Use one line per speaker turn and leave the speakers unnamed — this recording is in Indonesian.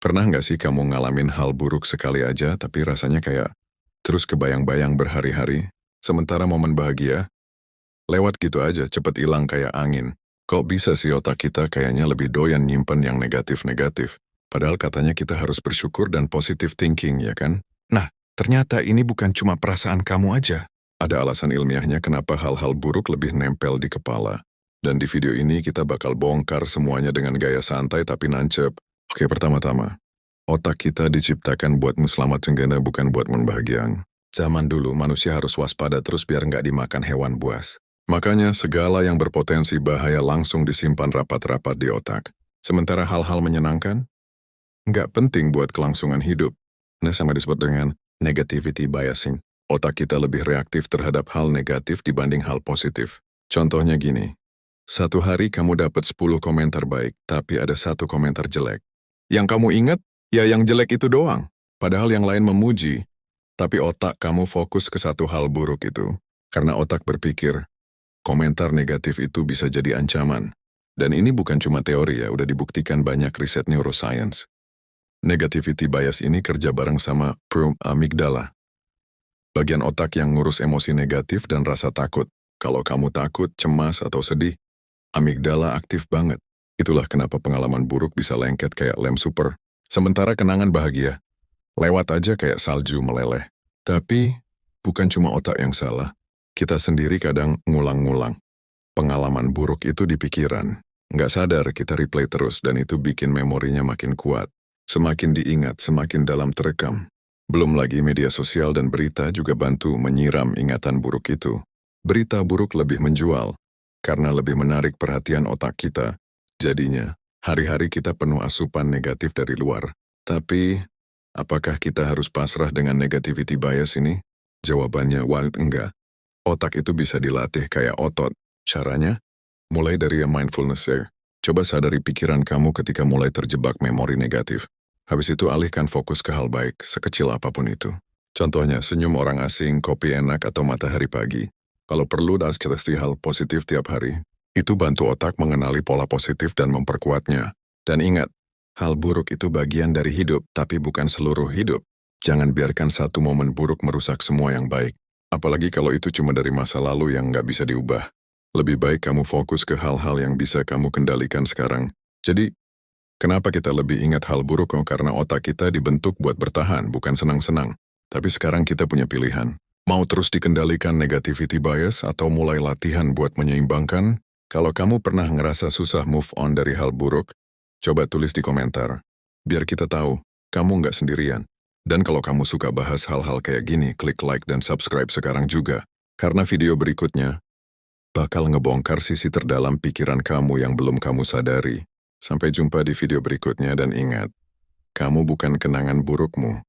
Pernah nggak sih kamu ngalamin hal buruk sekali aja tapi rasanya kayak terus kebayang-bayang berhari-hari? Sementara momen bahagia, lewat gitu aja cepet hilang kayak angin. Kok bisa sih otak kita kayaknya lebih doyan nyimpen yang negatif-negatif? Padahal katanya kita harus bersyukur dan positive thinking, ya kan? Nah, ternyata ini bukan cuma perasaan kamu aja. Ada alasan ilmiahnya kenapa hal-hal buruk lebih nempel di kepala. Dan di video ini kita bakal bongkar semuanya dengan gaya santai tapi nancep. Oke, pertama-tama, otak kita diciptakan buat selamat tenggana bukan buat membahagiang. Zaman dulu manusia harus waspada terus biar nggak dimakan hewan buas. Makanya segala yang berpotensi bahaya langsung disimpan rapat-rapat di otak. Sementara hal-hal menyenangkan, nggak penting buat kelangsungan hidup. Nah, sama disebut dengan negativity biasing. Otak kita lebih reaktif terhadap hal negatif dibanding hal positif. Contohnya gini, satu hari kamu dapat 10 komentar baik, tapi ada satu komentar jelek. Yang kamu ingat, ya yang jelek itu doang. Padahal yang lain memuji, tapi otak kamu fokus ke satu hal buruk itu. Karena otak berpikir, komentar negatif itu bisa jadi ancaman. Dan ini bukan cuma teori ya, udah dibuktikan banyak riset neuroscience. Negativity bias ini kerja bareng sama amigdala. Bagian otak yang ngurus emosi negatif dan rasa takut. Kalau kamu takut, cemas, atau sedih, amigdala aktif banget. Itulah kenapa pengalaman buruk bisa lengket kayak lem super. Sementara kenangan bahagia, lewat aja kayak salju meleleh. Tapi, bukan cuma otak yang salah. Kita sendiri kadang ngulang-ngulang. Pengalaman buruk itu di pikiran. Nggak sadar kita replay terus dan itu bikin memorinya makin kuat. Semakin diingat, semakin dalam terekam. Belum lagi media sosial dan berita juga bantu menyiram ingatan buruk itu. Berita buruk lebih menjual, karena lebih menarik perhatian otak kita. Jadinya, hari-hari kita penuh asupan negatif dari luar. Tapi, apakah kita harus pasrah dengan negativity bias ini? Jawabannya wild enggak. Otak itu bisa dilatih kayak otot. Caranya? Mulai dari mindfulness ya. Coba sadari pikiran kamu ketika mulai terjebak memori negatif. Habis itu alihkan fokus ke hal baik, sekecil apapun itu. Contohnya, senyum orang asing, kopi enak, atau matahari pagi. Kalau perlu, kasih hal positif tiap hari. Itu bantu otak mengenali pola positif dan memperkuatnya. Dan ingat, hal buruk itu bagian dari hidup, tapi bukan seluruh hidup. Jangan biarkan satu momen buruk merusak semua yang baik. Apalagi kalau itu cuma dari masa lalu yang nggak bisa diubah. Lebih baik kamu fokus ke hal-hal yang bisa kamu kendalikan sekarang. Jadi, kenapa kita lebih ingat hal buruk? Karena otak kita dibentuk buat bertahan, bukan senang-senang. Tapi sekarang kita punya pilihan. Mau terus dikendalikan negativity bias atau mulai latihan buat menyeimbangkan? Kalau kamu pernah ngerasa susah move on dari hal buruk, coba tulis di komentar. Biar kita tahu, kamu nggak sendirian. Dan kalau kamu suka bahas hal-hal kayak gini, klik like dan subscribe sekarang juga. Karena video berikutnya bakal ngebongkar sisi terdalam pikiran kamu yang belum kamu sadari. Sampai jumpa di video berikutnya dan ingat, kamu bukan kenangan burukmu,